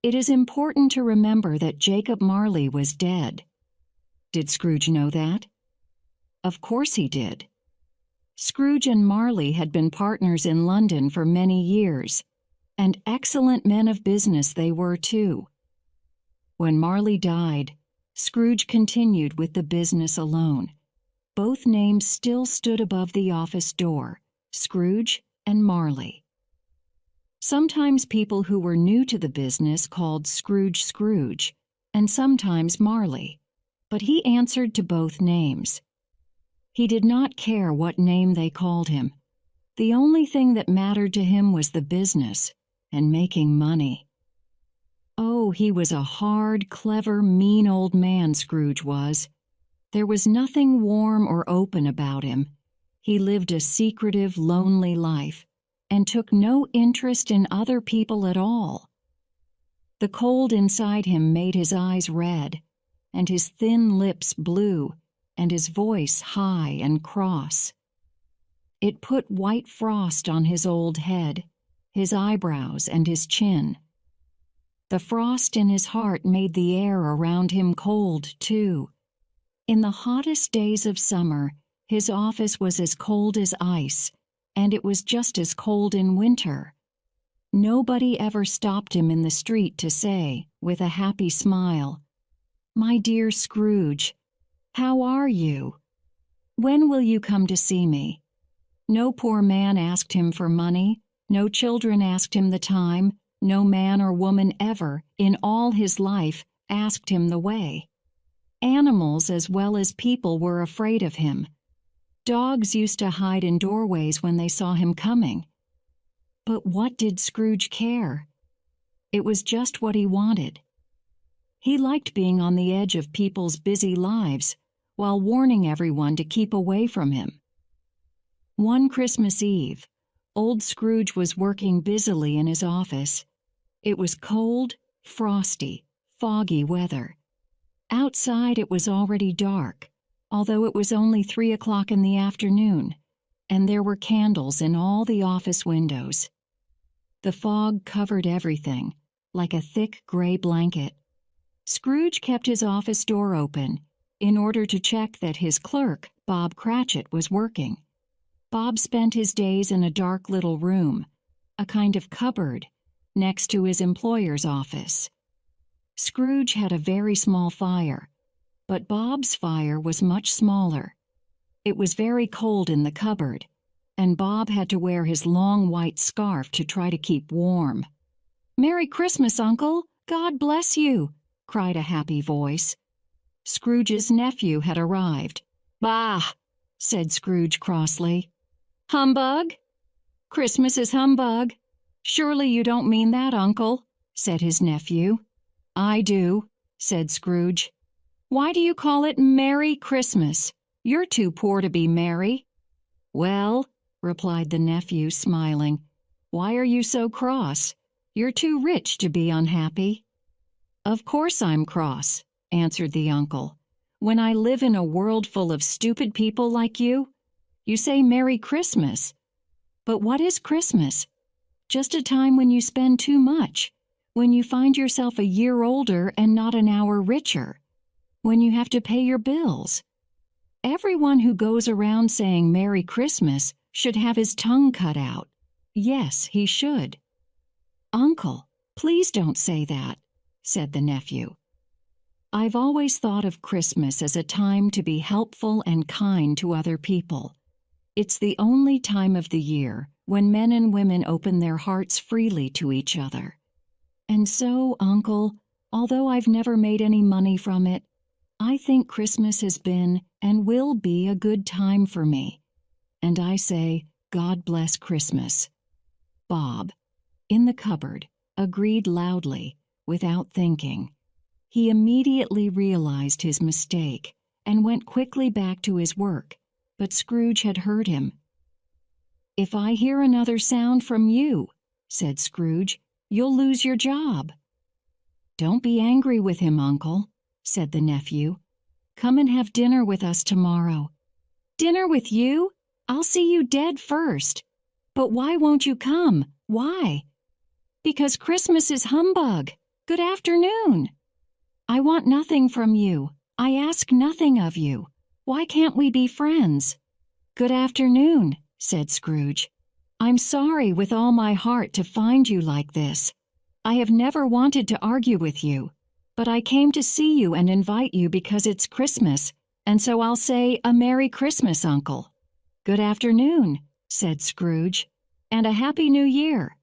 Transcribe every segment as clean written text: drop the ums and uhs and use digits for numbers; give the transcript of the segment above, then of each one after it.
It is important to remember that Jacob Marley was dead. Did Scrooge know that? Of course he did. Scrooge and Marley had been partners in London for many years, and excellent men of business they were too. When Marley died, Scrooge continued with the business alone. Both names still stood above the office door, Scrooge and Marley. Sometimes people who were new to the business called Scrooge Scrooge, and sometimes Marley, but he answered to both names. He did not care what name they called him. The only thing that mattered to him was the business and making money. Oh, he was a hard, clever, mean old man, Scrooge was. There was nothing warm or open about him. He lived a secretive, lonely life and took no interest in other people at all. The cold inside him made his eyes red, and his thin lips blue, and his voice high and cross. It put white frost on his old head, his eyebrows, and his chin. The frost in his heart made the air around him cold, too. In the hottest days of summer, his office was as cold as ice, and it was just as cold in winter. Nobody ever stopped him in the street to say, with a happy smile, "My dear Scrooge, how are you? When will you come to see me?" No poor man asked him for money, no children asked him the time, no man or woman ever, in all his life, asked him the way. Animals as well as people were afraid of him. Dogs used to hide in doorways when they saw him coming. But what did Scrooge care? It was just what he wanted. He liked being on the edge of people's busy lives while warning everyone to keep away from him. One Christmas Eve, old Scrooge was working busily in his office. It was cold, frosty, foggy weather. Outside it was already dark, although it was only 3 o'clock in the afternoon, and there were candles in all the office windows. The fog covered everything, like a thick gray blanket. Scrooge kept his office door open in order to check that his clerk, Bob Cratchit, was working. Bob spent his days in a dark little room, a kind of cupboard, next to his employer's office. Scrooge had a very small fire, but Bob's fire was much smaller. It was very cold in the cupboard, and Bob had to wear his long white scarf to try to keep warm. "Merry Christmas, Uncle! God bless you!" cried a happy voice. Scrooge's nephew had arrived. "Bah!" said Scrooge crossly. "Humbug? Christmas is humbug. Surely you don't mean that, Uncle," said his nephew. "I do," said Scrooge. "Why do you call it Merry Christmas? You're too poor to be merry." "Well," replied the nephew, smiling, "why are you so cross? You're too rich to be unhappy." "Of course I'm cross," answered the uncle. "When I live in a world full of stupid people like you, you say Merry Christmas. But what is Christmas? Just a time when you spend too much, when you find yourself a year older and not an hour richer, when you have to pay your bills. Everyone who goes around saying Merry Christmas should have his tongue cut out. Yes, he should." "Uncle, please don't say that," said the nephew. "I've always thought of Christmas as a time to be helpful and kind to other people. It's the only time of the year when men and women open their hearts freely to each other. And so, Uncle, although I've never made any money from it, I think Christmas has been and will be a good time for me. And I say, God bless Christmas." Bob, in the cupboard, agreed loudly, without thinking. He immediately realized his mistake and went quickly back to his work, but Scrooge had heard him. "If I hear another sound from you," said Scrooge, "you'll lose your job." "Don't be angry with him, Uncle," said the nephew. "Come and have dinner with us tomorrow." "Dinner with you? I'll see you dead first." "But why won't you come? Why?" "Because Christmas is humbug. Good afternoon. I want nothing from you. I ask nothing of you. Why can't we be friends? Good afternoon, said Scrooge. I'm sorry with all my heart to find you like this. I have never wanted to argue with you, but I came to see you and invite you because it's Christmas, and so I'll say a Merry Christmas, Uncle. Good afternoon, said Scrooge, and a Happy New Year.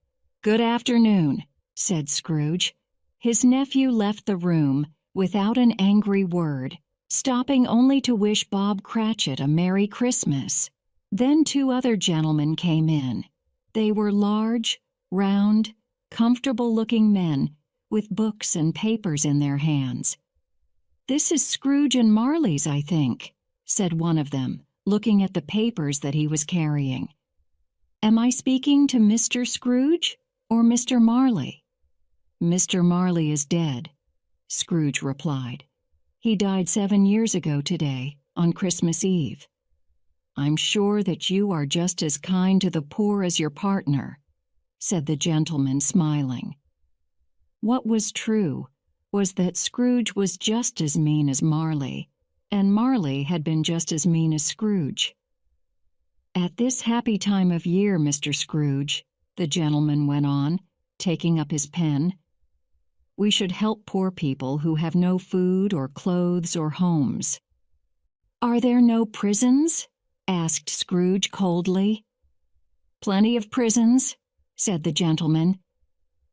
Good afternoon, said Scrooge. His nephew left the room without an angry word, stopping only to wish Bob Cratchit a Merry Christmas. Then 2 other gentlemen came in. They were large, round, comfortable-looking men with books and papers in their hands. This is Scrooge and Marley's, I think, said one of them, looking at the papers that he was carrying. Am I speaking to Mr. Scrooge or Mr. Marley? Mr. Marley is dead, Scrooge replied. He died 7 years ago today, on Christmas Eve. I'm sure that you are just as kind to the poor as your partner, said the gentleman, smiling. What was true was that Scrooge was just as mean as Marley, and Marley had been just as mean as Scrooge. At this happy time of year, Mr. Scrooge, the gentleman went on, taking up his pen, we should help poor people who have no food or clothes or homes. Are there no prisons? Asked Scrooge coldly. Plenty of prisons, said the gentleman.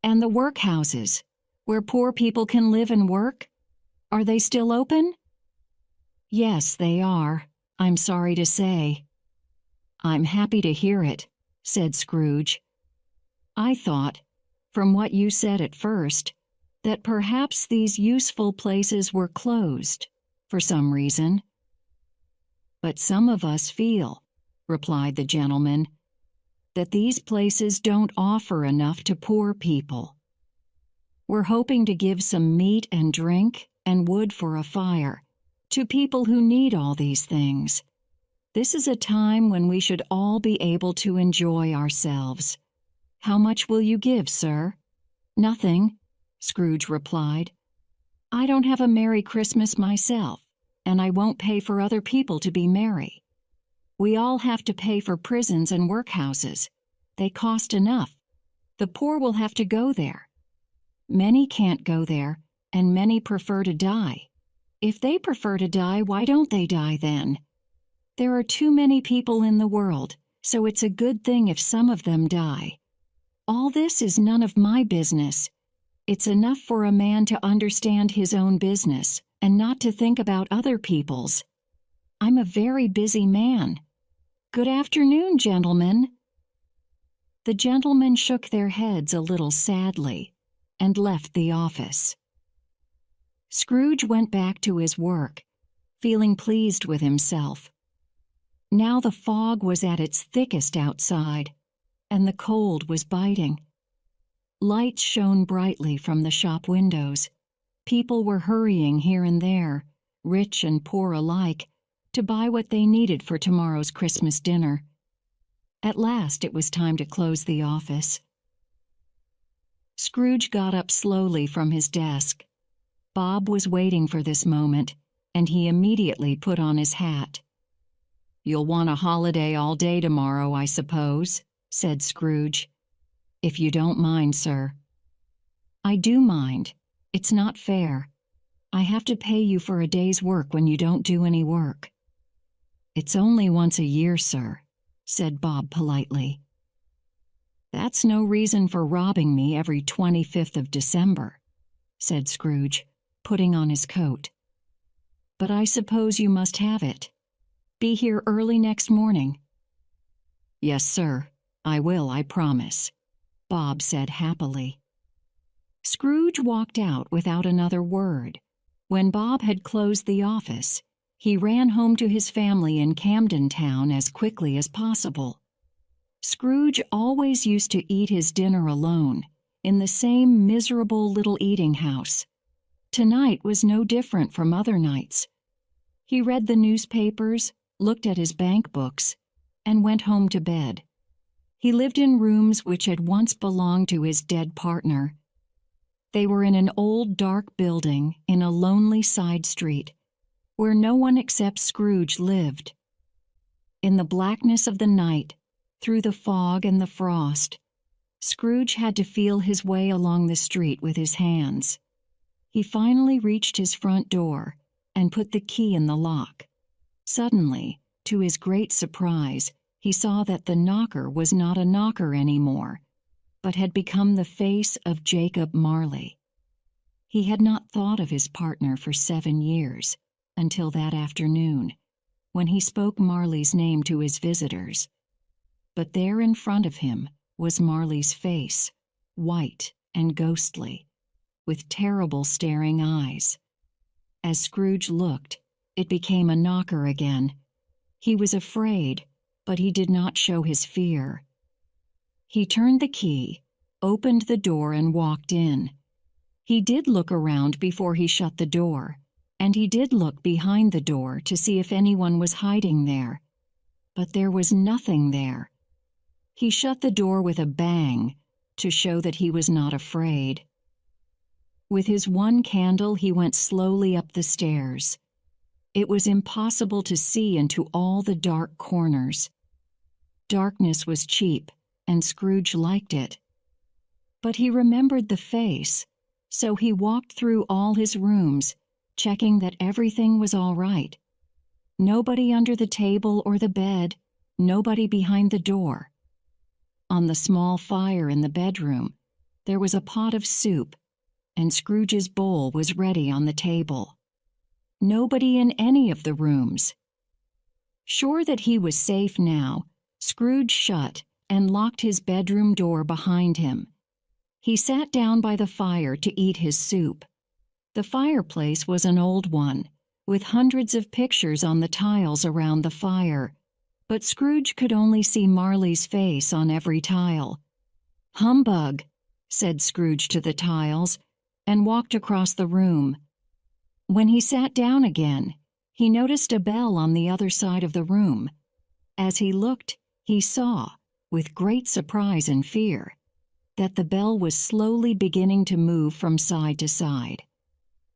And the workhouses, where poor people can live and work? Are they still open? Yes, they are, I'm sorry to say. I'm happy to hear it, said Scrooge. I thought, from what you said at first, that perhaps these useful places were closed, for some reason. But some of us feel, replied the gentleman, that these places don't offer enough to poor people. We're hoping to give some meat and drink and wood for a fire to people who need all these things. This is a time when we should all be able to enjoy ourselves. How much will you give, sir? Nothing, Scrooge replied. I don't have a Merry Christmas myself, and I won't pay for other people to be merry. We all have to pay for prisons and workhouses. They cost enough. The poor will have to go there. Many can't go there, and many prefer to die. If they prefer to die, why don't they die then? There are too many people in the world, so it's a good thing if some of them die. All this is none of my business. It's enough for a man to understand his own business and not to think about other people's. I'm a very busy man. Good afternoon, gentlemen. The gentlemen shook their heads a little sadly and left the office. Scrooge went back to his work, feeling pleased with himself. Now the fog was at its thickest outside, and the cold was biting. Lights shone brightly from the shop windows. People were hurrying here and there, rich and poor alike, to buy what they needed for tomorrow's Christmas dinner. At last it was time to close the office. Scrooge got up slowly from his desk. Bob was waiting for this moment, and he immediately put on his hat. You'll want a holiday all day tomorrow, I suppose, said Scrooge. If you don't mind, sir. I do mind. It's not fair. I have to pay you for a day's work when you don't do any work. It's only once a year, sir, said Bob politely. That's no reason for robbing me every 25th of December, said Scrooge, putting on his coat. But I suppose you must have it. Be here early next morning. Yes, sir, I will, I promise, Bob said happily. Scrooge walked out without another word. When Bob had closed the office, he ran home to his family in Camden Town as quickly as possible. Scrooge always used to eat his dinner alone, in the same miserable little eating house. Tonight was no different from other nights. He read the newspapers, looked at his bank books, and went home to bed. He lived in rooms which had once belonged to his dead partner. They were in an old dark building in a lonely side street, where no one except Scrooge lived. In the blackness of the night, through the fog and the frost, Scrooge had to feel his way along the street with his hands. He finally reached his front door and put the key in the lock. Suddenly, to his great surprise, he saw that the knocker was not a knocker anymore, but had become the face of Jacob Marley. He had not thought of his partner for 7 years, until that afternoon, when he spoke Marley's name to his visitors. But there in front of him was Marley's face, white and ghostly, with terrible staring eyes. As Scrooge looked, it became a knocker again. He was afraid, but he did not show his fear. He turned the key, opened the door, and walked in. He did look around before he shut the door, and he did look behind the door to see if anyone was hiding there. But there was nothing there. He shut the door with a bang to show that he was not afraid. With his one candle, he went slowly up the stairs. It was impossible to see into all the dark corners. Darkness was cheap, and Scrooge liked it. But he remembered the face, so he walked through all his rooms, checking that everything was all right. Nobody under the table or the bed, nobody behind the door. On the small fire in the bedroom, there was a pot of soup, and Scrooge's bowl was ready on the table. Nobody in any of the rooms. Sure that he was safe now, Scrooge shut and locked his bedroom door behind him. He sat down by the fire to eat his soup. The fireplace was an old one, with hundreds of pictures on the tiles around the fire, but Scrooge could only see Marley's face on every tile. "Humbug," said Scrooge to the tiles, and walked across the room. When he sat down again, he noticed a bell on the other side of the room. As he looked, he saw, with great surprise and fear, that the bell was slowly beginning to move from side to side.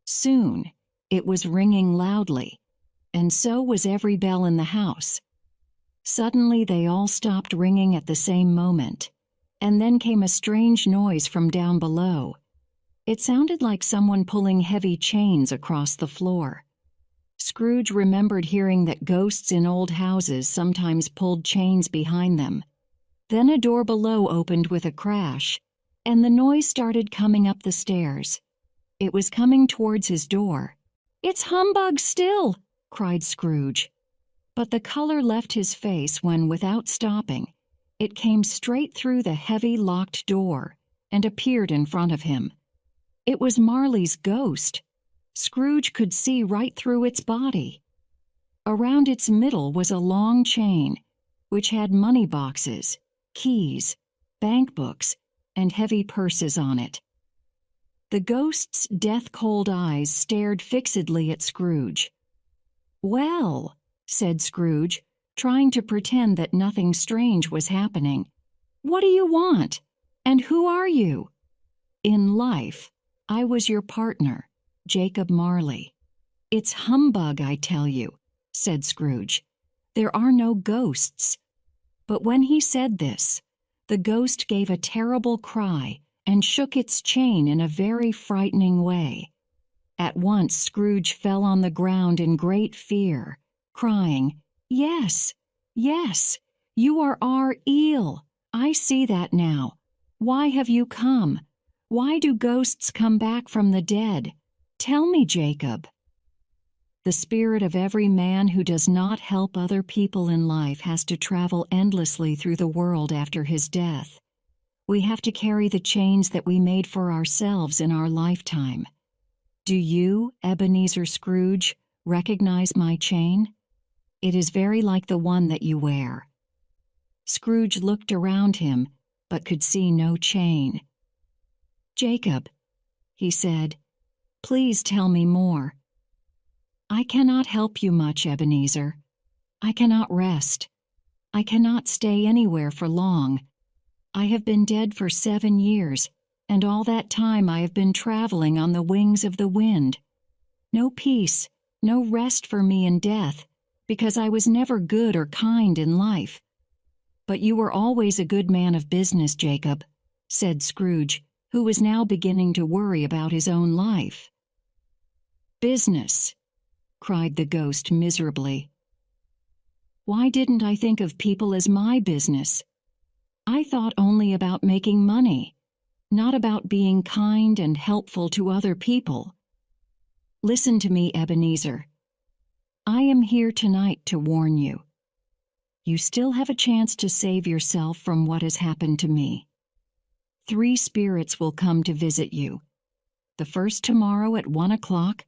Soon, it was ringing loudly, and so was every bell in the house. Suddenly, they all stopped ringing at the same moment, and then came a strange noise from down below. It sounded like someone pulling heavy chains across the floor. Scrooge remembered hearing that ghosts in old houses sometimes pulled chains behind them. Then a door below opened with a crash, and the noise started coming up the stairs. It was coming towards his door. "It's humbug still!" cried Scrooge. But the color left his face when, without stopping, it came straight through the heavy locked door and appeared in front of him. It was Marley's ghost. Scrooge could see right through its body. Around its middle was a long chain, which had money boxes, keys, bank books, and heavy purses on it. The ghost's death-cold eyes stared fixedly at Scrooge. "Well," said Scrooge, trying to pretend that nothing strange was happening, "what do you want? And who are you?" "In life, I was your partner, Jacob Marley." "It's humbug, I tell you," said Scrooge. "There are no ghosts." But when he said this, the ghost gave a terrible cry and shook its chain in a very frightening way. At once Scrooge fell on the ground in great fear, crying, "Yes, yes, you are our eel. I see that now. Why have you come? Why do ghosts come back from the dead? Tell me, Jacob." The spirit of every man who does not help other people in life has to travel endlessly through the world after his death. We have to carry the chains that we made for ourselves in our lifetime. Do you, Ebenezer Scrooge, recognize my chain? It is very like the one that you wear. Scrooge looked around him, but could see no chain. "Jacob," he said, "please tell me more." "I cannot help you much, Ebenezer. I cannot rest. I cannot stay anywhere for long. I have been dead for 7 years, and all that time I have been traveling on the wings of the wind. No peace, no rest for me in death, because I was never good or kind in life." "But you were always a good man of business, Jacob," said Scrooge, who was now beginning to worry about his own life. "Business!" cried the ghost miserably. "Why didn't I think of people as my business? I thought only about making money, not about being kind and helpful to other people. Listen to me, Ebenezer. I am here tonight to warn you. You still have a chance to save yourself from what has happened to me. 3 spirits will come to visit you. The first tomorrow at 1 o'clock,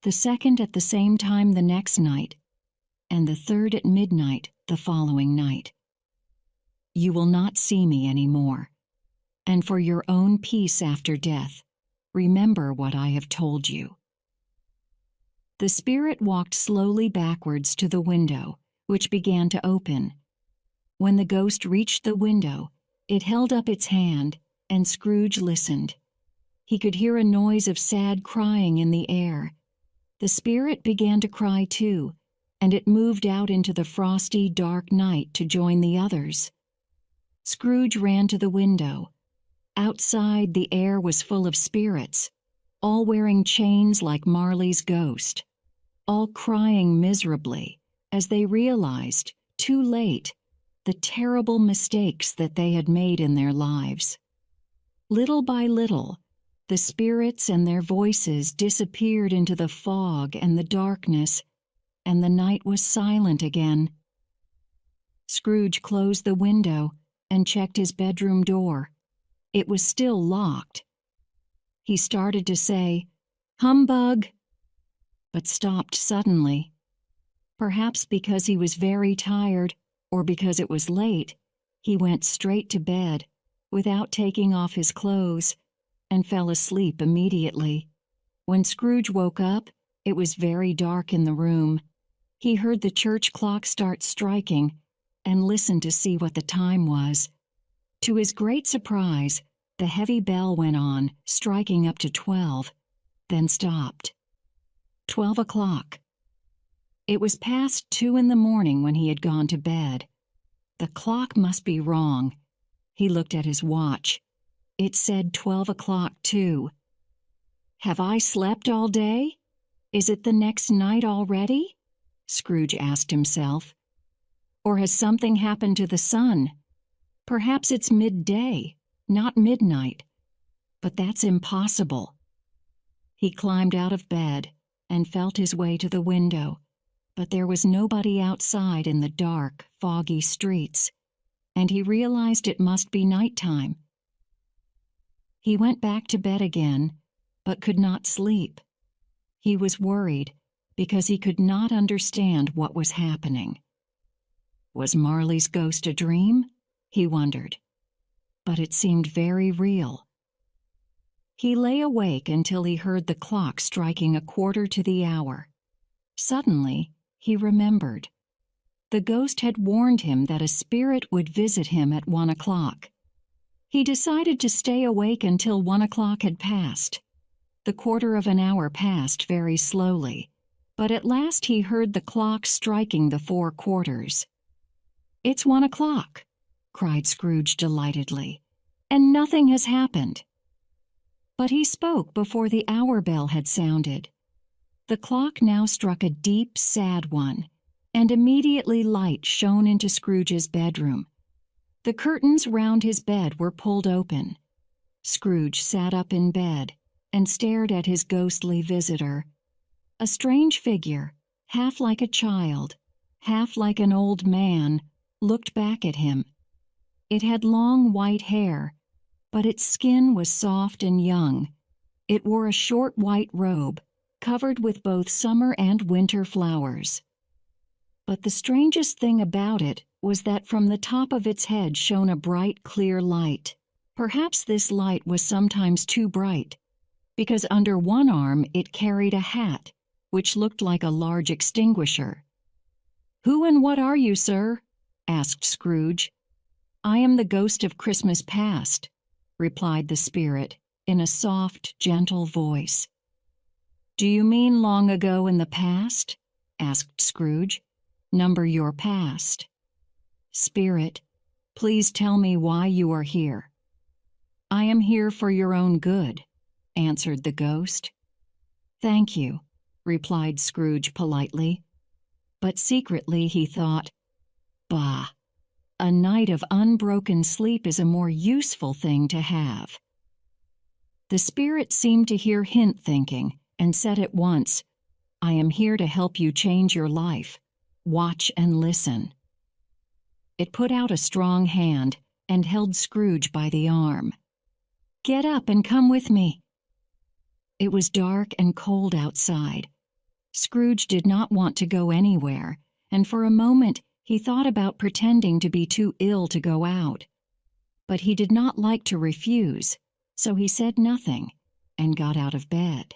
the second at the same time the next night, and the third at midnight the following night. You will not see me any more, and for your own peace after death, remember what I have told you." The spirit walked slowly backwards to the window, which began to open. When the ghost reached the window, it held up its hand, and Scrooge listened. He could hear a noise of sad crying in the air. The spirit began to cry too, and it moved out into the frosty, dark night to join the others. Scrooge ran to the window. Outside, the air was full of spirits, all wearing chains like Marley's ghost, all crying miserably as they realized, too late, the terrible mistakes that they had made in their lives. Little by little, the spirits and their voices disappeared into the fog and the darkness, and the night was silent again. Scrooge closed the window and checked his bedroom door. It was still locked. He started to say, "Humbug," but stopped suddenly. Perhaps because he was very tired, or because it was late, he went straight to bed, without taking off his clothes, and fell asleep immediately. When Scrooge woke up, it was very dark in the room. He heard the church clock start striking, and listened to see what the time was. To his great surprise, the heavy bell went on, striking up to 12, then stopped. 12 o'clock. It was past 2 in the morning when he had gone to bed. The clock must be wrong. He looked at his watch. It said 12 o'clock too. "Have I slept all day? Is it the next night already?" Scrooge asked himself. "Or has something happened to the sun? Perhaps it's midday, not midnight. But that's impossible." He climbed out of bed and felt his way to the window, but there was nobody outside in the dark, foggy streets, and he realized it must be nighttime. He went back to bed again, but could not sleep. He was worried because he could not understand what was happening. Was Marley's ghost a dream? He wondered. But it seemed very real. He lay awake until he heard the clock striking 1/4 to the hour. Suddenly, he remembered. The ghost had warned him that a spirit would visit him at 1 o'clock. He decided to stay awake until 1 o'clock had passed. The 1/4 of an hour passed very slowly, but at last he heard the clock striking the 4 quarters. "It's 1 o'clock," cried Scrooge delightedly, "and nothing has happened." But he spoke before the hour bell had sounded. The clock now struck a deep, sad one, and immediately light shone into Scrooge's bedroom. The curtains round his bed were pulled open. Scrooge sat up in bed and stared at his ghostly visitor. A strange figure, half like a child, half like an old man, looked back at him. It had long white hair, but its skin was soft and young. It wore a short white robe, covered with both summer and winter flowers. But the strangest thing about it was that from the top of its head shone a bright, clear light. Perhaps this light was sometimes too bright, because under one arm it carried a hat, which looked like a large extinguisher. "Who and what are you, sir?" asked Scrooge. "I am the ghost of Christmas past," replied the spirit, in a soft, gentle voice. "Do you mean long ago in the past?" asked Scrooge. "Number your past." "Spirit, please tell me why you are here." "I am here for your own good," answered the ghost. "Thank you," replied Scrooge politely. But secretly he thought, "Bah! A night of unbroken sleep is a more useful thing to have." The spirit seemed to hear hint thinking and said at once, "I am here to help you change your life. Watch and listen." It put out a strong hand and held Scrooge by the arm. "Get up and come with me." It was dark and cold outside. Scrooge did not want to go anywhere, and for a moment he thought about pretending to be too ill to go out. But he did not like to refuse, so he said nothing and got out of bed.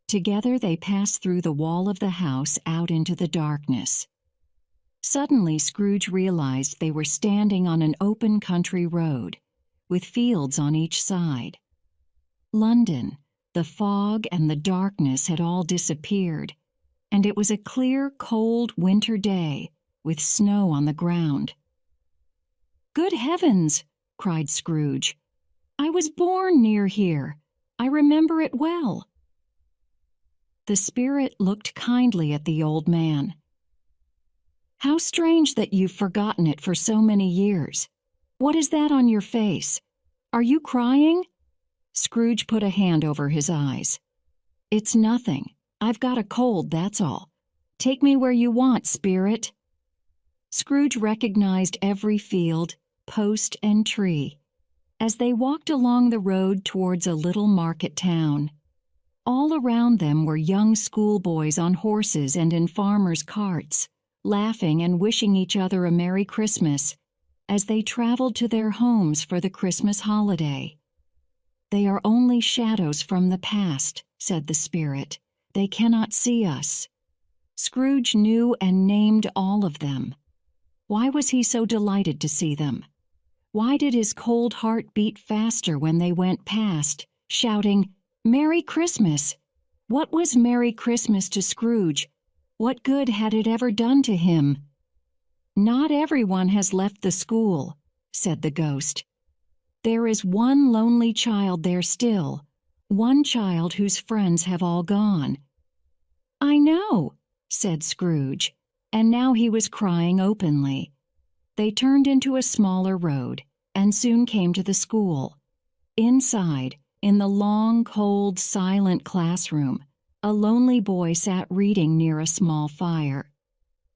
Together they passed through the wall of the house out into the darkness. Suddenly Scrooge realized they were standing on an open country road, with fields on each side. London, the fog and the darkness had all disappeared, and it was a clear, cold winter day with snow on the ground. "Good heavens!" cried Scrooge. "I was born near here. I remember it well." The spirit looked kindly at the old man. "How strange that you've forgotten it for so many years. What is that on your face? Are you crying?" Scrooge put a hand over his eyes. "It's nothing. I've got a cold, that's all. Take me where you want, spirit." Scrooge recognized every field, post, and tree as they walked along the road towards a little market town. All around them were young schoolboys on horses and in farmers' carts, laughing and wishing each other a Merry Christmas as they traveled to their homes for the Christmas holiday. "They are only shadows from the past," said the spirit. "They cannot see us." Scrooge knew and named all of them. Why was he so delighted to see them? Why did his cold heart beat faster when they went past, shouting, "Merry Christmas"? What was Merry Christmas to Scrooge? What good had it ever done to him? "Not everyone has left the school," said the ghost. "There is one lonely child there still, one child whose friends have all gone." "I know," said Scrooge, and now he was crying openly. They turned into a smaller road and soon came to the school. Inside, in the long, cold, silent classroom, a lonely boy sat reading near a small fire.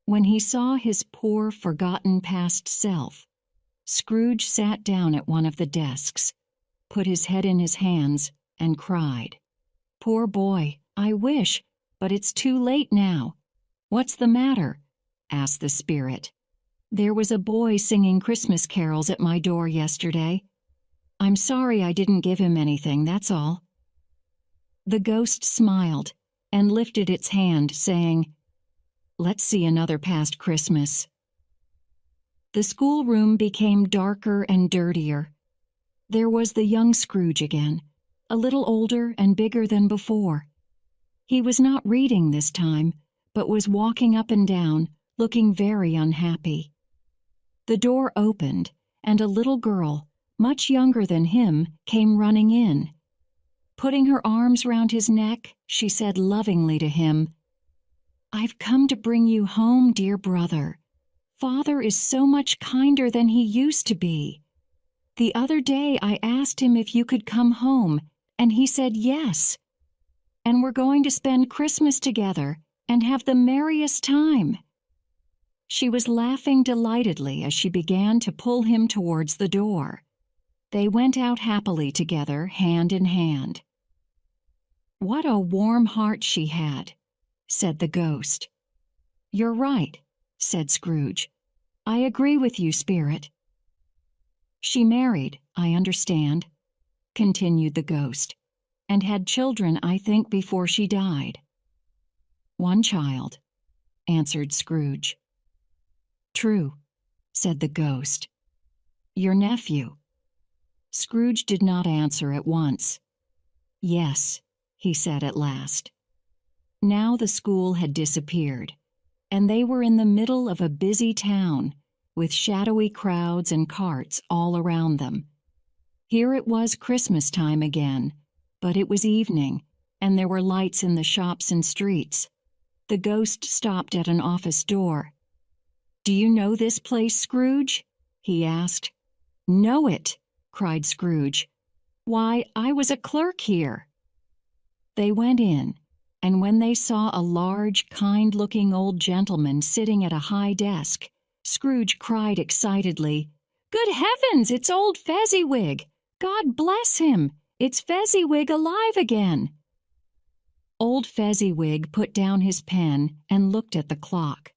When he saw his poor, forgotten past self, Scrooge sat down at one of the desks, put his head in his hands, and cried. "Poor boy, I wish, but it's too late now." "What's the matter?" asked the spirit. "There was a boy singing Christmas carols at my door yesterday. I'm sorry I didn't give him anything, that's all." The ghost smiled and lifted its hand, saying, "Let's see another past Christmas." The schoolroom became darker and dirtier. There was the young Scrooge again, a little older and bigger than before. He was not reading this time, but was walking up and down, looking very unhappy. The door opened, and a little girl, much younger than him, came running in. Putting her arms round his neck, she said lovingly to him, "I've come to bring you home, dear brother. Father is so much kinder than he used to be. The other day I asked him if you could come home, and he said yes. And we're going to spend Christmas together and have the merriest time." She was laughing delightedly as she began to pull him towards the door. They went out happily together, hand in hand. "What a warm heart she had," said the ghost. "You're right," said Scrooge. "I agree with you, spirit." "She married, I understand," continued the ghost, "and had children, I think, before she died." "One child," answered Scrooge. "True," said the ghost. "Your nephew." Scrooge did not answer at once. "Yes," he said at last. Now the school had disappeared, and they were in the middle of a busy town, with shadowy crowds and carts all around them. Here it was Christmas time again, but it was evening, and there were lights in the shops and streets. The ghost stopped at an office door. "Do you know this place, Scrooge?" he asked. "Know it!" cried Scrooge. "Why, I was a clerk here." They went in, and when they saw a large, kind-looking old gentleman sitting at a high desk, Scrooge cried excitedly, "Good heavens, it's old Fezziwig! God bless him! It's Fezziwig alive again!" Old Fezziwig put down his pen and looked at the clock.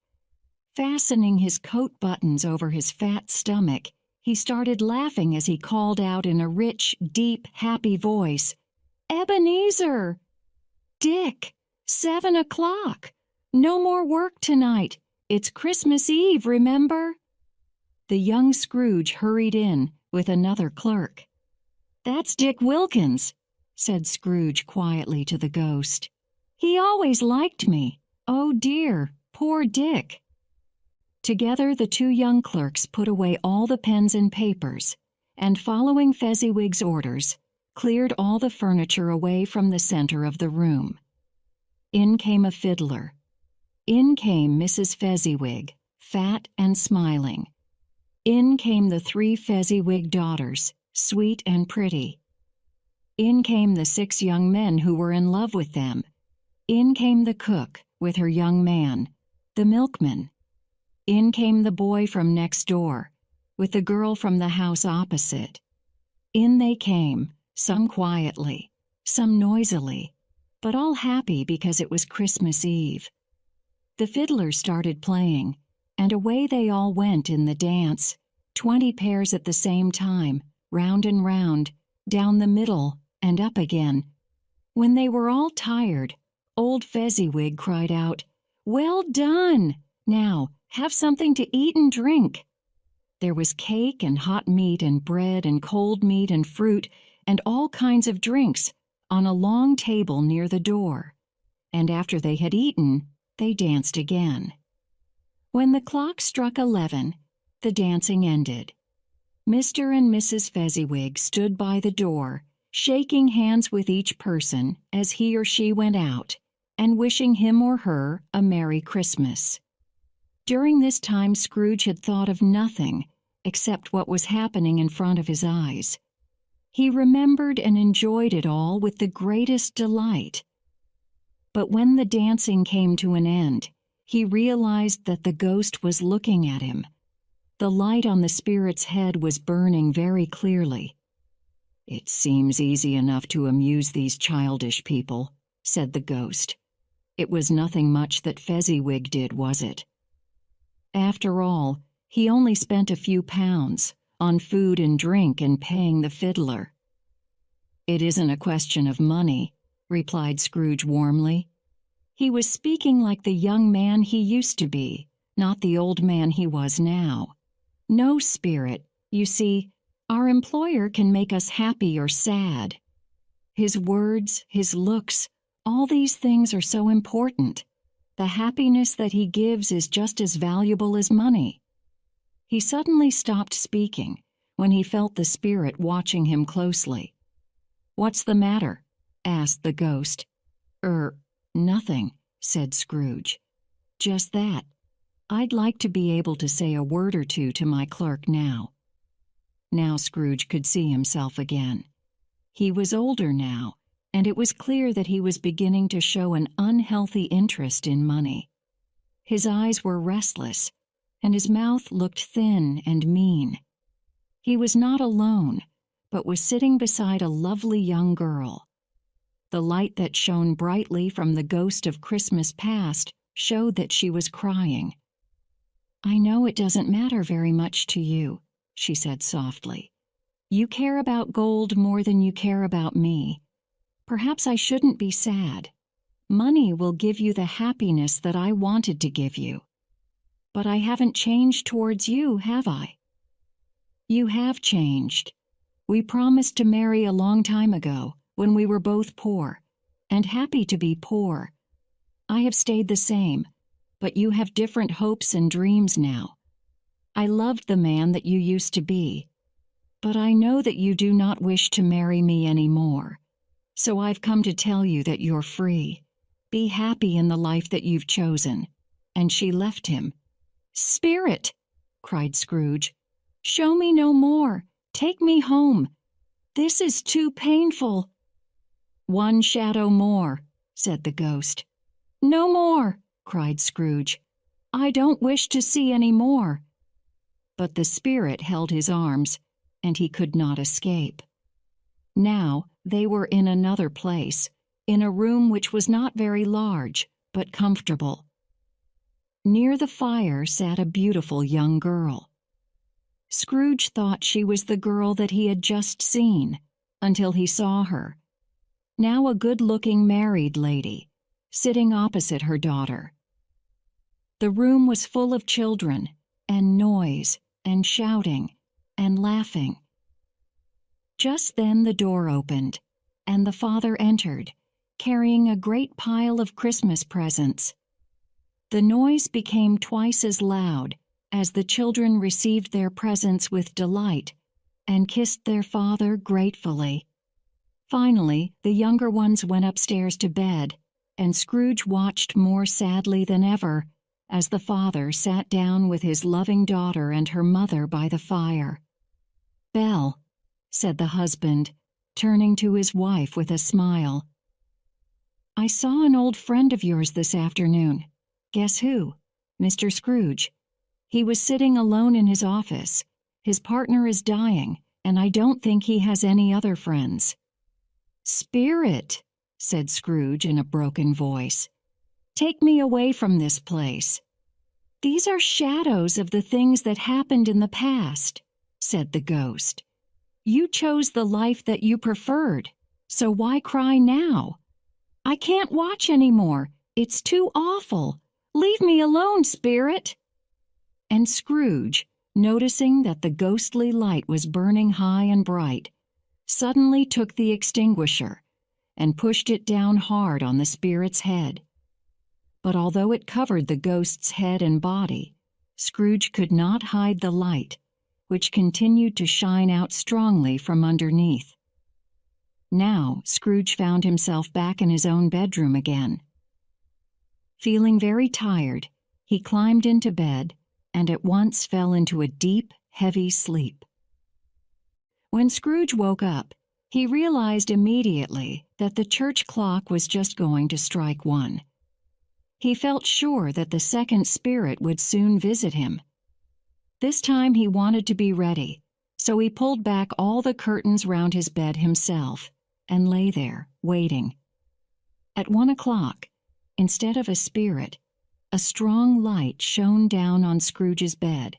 Fastening his coat buttons over his fat stomach, he started laughing as he called out in a rich, deep, happy voice, "Ebenezer! Dick! 7 o'clock! No more work tonight! It's Christmas Eve, remember?" The young Scrooge hurried in with another clerk. "That's Dick Wilkins," said Scrooge quietly to the ghost. "He always liked me. Oh dear, poor Dick." Together the two young clerks put away all the pens and papers, and following Fezziwig's orders, cleared all the furniture away from the center of the room. In came a fiddler. In came Mrs. Fezziwig, fat and smiling. In came the 3 Fezziwig daughters, sweet and pretty. In came the 6 young men who were in love with them. In came the cook with her young man, the milkman. In came the boy from next door, with the girl from the house opposite. In they came, some quietly, some noisily, but all happy because it was Christmas Eve. The fiddler started playing, and away they all went in the dance, 20 pairs at the same time, round and round, down the middle, and up again. When they were all tired, old Fezziwig cried out, "Well done! Now, have something to eat and drink." There was cake and hot meat and bread and cold meat and fruit and all kinds of drinks on a long table near the door, and after they had eaten, they danced again. When the clock struck 11, the dancing ended. Mr. and Mrs. Fezziwig stood by the door, shaking hands with each person as he or she went out, and wishing him or her a Merry Christmas. During this time Scrooge had thought of nothing except what was happening in front of his eyes. He remembered and enjoyed it all with the greatest delight. But when the dancing came to an end, he realized that the ghost was looking at him. The light on the spirit's head was burning very clearly. "It seems easy enough to amuse these childish people," said the ghost. "It was nothing much that Fezziwig did, was it? After all, he only spent a few pounds on food and drink and paying the fiddler." "It isn't a question of money," replied Scrooge warmly. He was speaking like the young man he used to be, not the old man he was now. "No, Spirit, you see, our employer can make us happy or sad. His words, his looks, all these things are so important. The happiness that he gives is just as valuable as money." He suddenly stopped speaking when he felt the spirit watching him closely. "What's the matter?" asked the ghost. Nothing," said Scrooge. "Just that. I'd like to be able to say a word or two to my clerk now." Now Scrooge could see himself again. He was older now, and it was clear that he was beginning to show an unhealthy interest in money. His eyes were restless, and his mouth looked thin and mean. He was not alone, but was sitting beside a lovely young girl. The light that shone brightly from the ghost of Christmas past showed that she was crying. "I know it doesn't matter very much to you," she said softly. "You care about gold more than you care about me. Perhaps I shouldn't be sad. Money will give you the happiness that I wanted to give you. But I haven't changed towards you, have I?" "You have changed. We promised to marry a long time ago, when we were both poor, and happy to be poor. I have stayed the same, but you have different hopes and dreams now. I loved the man that you used to be, but I know that you do not wish to marry me anymore. So I've come to tell you that you're free. Be happy in the life that you've chosen." And she left him. "Spirit!" cried Scrooge. "Show me no more. Take me home. This is too painful." "One shadow more," said the ghost. "No more," cried Scrooge. "I don't wish to see any more." But the spirit held his arms, and he could not escape. Now they were in another place, in a room which was not very large, but comfortable. Near the fire sat a beautiful young girl. Scrooge thought she was the girl that he had just seen, until he saw her, now a good-looking married lady, sitting opposite her daughter. The room was full of children, and noise, and shouting, and laughing. Just then the door opened, and the father entered, carrying a great pile of Christmas presents. The noise became twice as loud as the children received their presents with delight and kissed their father gratefully. Finally, the younger ones went upstairs to bed, and Scrooge watched more sadly than ever as the father sat down with his loving daughter and her mother by the fire. "Belle," said the husband, turning to his wife with a smile, "I saw an old friend of yours this afternoon. Guess who? Mr. Scrooge. He was sitting alone in his office. His partner is dying, and I don't think he has any other friends." "Spirit," said Scrooge in a broken voice, "take me away from this place." "These are shadows of the things that happened in the past," said the ghost. "You chose the life that you preferred, so why cry now? I can't watch any more. It's too awful. Leave me alone, spirit." And Scrooge, noticing that the ghostly light was burning high and bright, suddenly took the extinguisher and pushed it down hard on the spirit's head. But although it covered the ghost's head and body, Scrooge could not hide the light, which continued to shine out strongly from underneath. Now Scrooge found himself back in his own bedroom again. Feeling very tired, he climbed into bed and at once fell into a deep, heavy sleep. When Scrooge woke up, he realized immediately that the church clock was just going to strike 1. He felt sure that the second spirit would soon visit him. This time he wanted to be ready, so he pulled back all the curtains round his bed himself and lay there, waiting. At 1 o'clock, instead of a spirit, a strong light shone down on Scrooge's bed.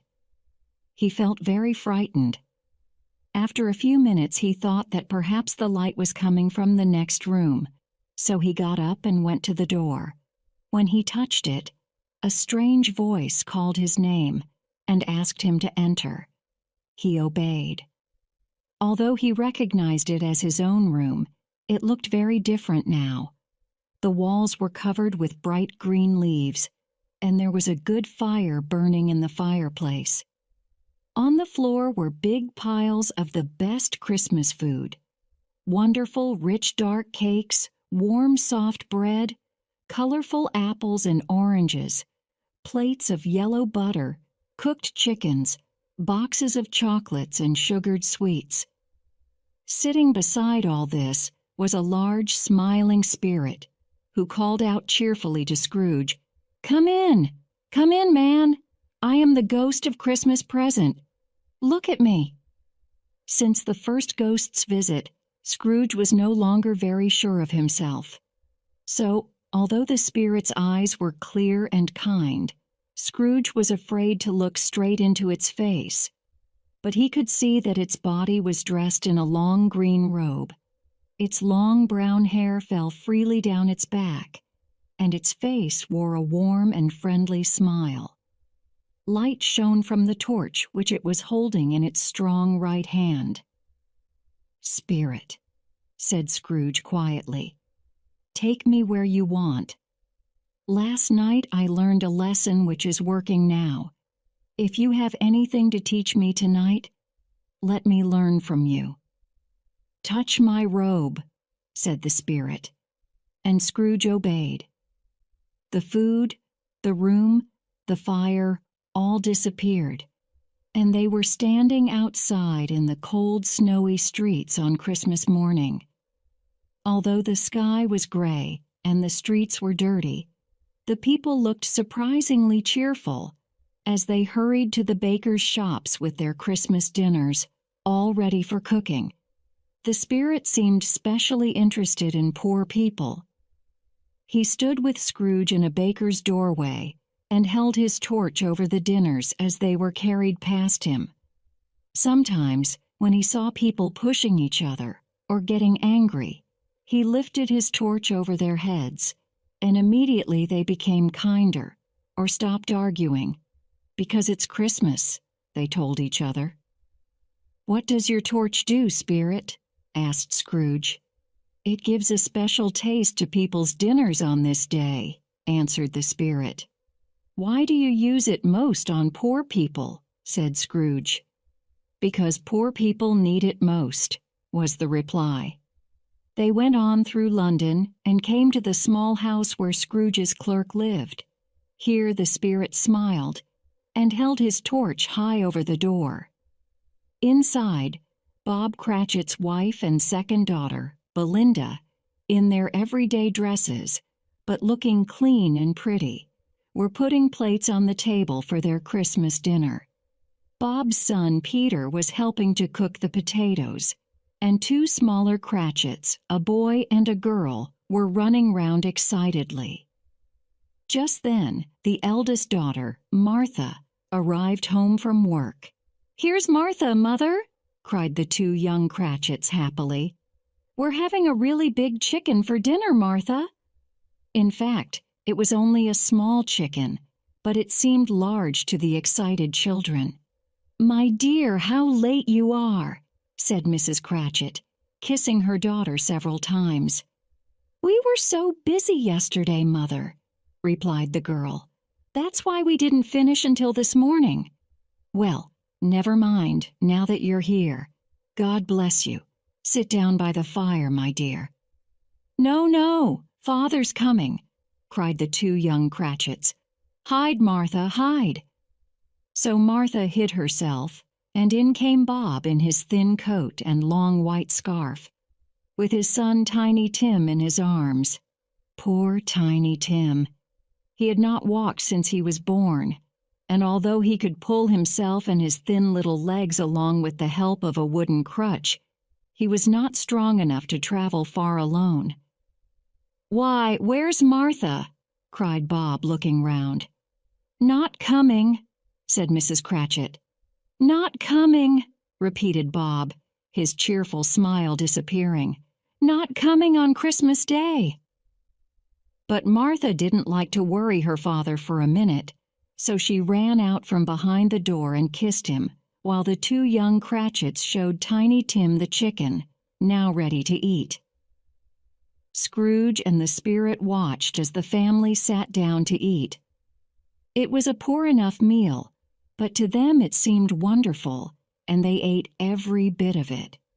He felt very frightened. After a few minutes he thought that perhaps the light was coming from the next room, so he got up and went to the door. When he touched it, a strange voice called his name and asked him to enter. He obeyed. Although he recognized it as his own room, it looked very different now. The walls were covered with bright green leaves, and there was a good fire burning in the fireplace. On the floor were big piles of the best Christmas food. Wonderful rich dark cakes, warm soft bread, colorful apples and oranges, plates of yellow butter, cooked chickens, boxes of chocolates and sugared sweets. Sitting beside all this was a large smiling spirit, who called out cheerfully to Scrooge, Come in, man. I am the ghost of Christmas present. Look at me." Since the first ghost's visit, Scrooge was no longer very sure of himself. So, although the spirit's eyes were clear and kind, Scrooge was afraid to look straight into its face. But he could see that its body was dressed in a long green robe. Its long brown hair fell freely down its back, and its face wore a warm and friendly smile. Light shone from the torch which it was holding in its strong right hand. "Spirit," said Scrooge quietly. "Take me where you want. Last night I learned a lesson which is working now. If you have anything to teach me tonight, let me learn from you." "Touch my robe," said the spirit, and Scrooge obeyed. The food, the room, the fire, all disappeared, and they were standing outside in the cold, snowy streets on Christmas morning. Although the sky was gray and the streets were dirty, the people looked surprisingly cheerful as they hurried to the bakers' shops with their Christmas dinners, all ready for cooking. The spirit seemed specially interested in poor people. He stood with Scrooge in a baker's doorway and held his torch over the dinners as they were carried past him. Sometimes, when he saw people pushing each other or getting angry, he lifted his torch over their heads, and immediately they became kinder or stopped arguing. "Because it's Christmas," they told each other. "What does your torch do, spirit?" asked Scrooge. "It gives a special taste to people's dinners on this day," answered the spirit. "Why do you use it most on poor people?" said Scrooge. "Because poor people need it most," was the reply. They went on through London and came to the small house where Scrooge's clerk lived. Here the spirit smiled and held his torch high over the door. Inside, Bob Cratchit's wife and second daughter, Belinda, in their everyday dresses, but looking clean and pretty, were putting plates on the table for their Christmas dinner. Bob's son Peter was helping to cook the potatoes, and two smaller Cratchits, a boy and a girl, were running round excitedly. Just then, the eldest daughter, Martha, arrived home from work. "Here's Martha, Mother!" cried the two young Cratchits happily. "We're having a really big chicken for dinner, Martha." In fact, it was only a small chicken, but it seemed large to the excited children. "My dear, how late you are," said Mrs. Cratchit, kissing her daughter several times. "We were so busy yesterday, Mother," replied the girl. "That's why we didn't finish until this morning." "Well, never mind, now that you're here. God bless you. Sit down by the fire, my dear." "No, no, Father's coming," cried the two young Cratchits. "Hide, Martha, hide." So Martha hid herself, and in came Bob in his thin coat and long white scarf, with his son Tiny Tim in his arms. Poor Tiny Tim! He had not walked since he was born, and although he could pull himself and his thin little legs along with the help of a wooden crutch, he was not strong enough to travel far alone. "Why, where's Martha?" cried Bob, looking round. "Not coming," said Mrs. Cratchit. "Not coming," repeated Bob, his cheerful smile disappearing. "Not coming on Christmas Day." But Martha didn't like to worry her father for a minute, so she ran out from behind the door and kissed him, while the two young Cratchits showed Tiny Tim the chicken, now ready to eat. Scrooge and the spirit watched as the family sat down to eat. It was a poor enough meal, but to them it seemed wonderful, and they ate every bit of it.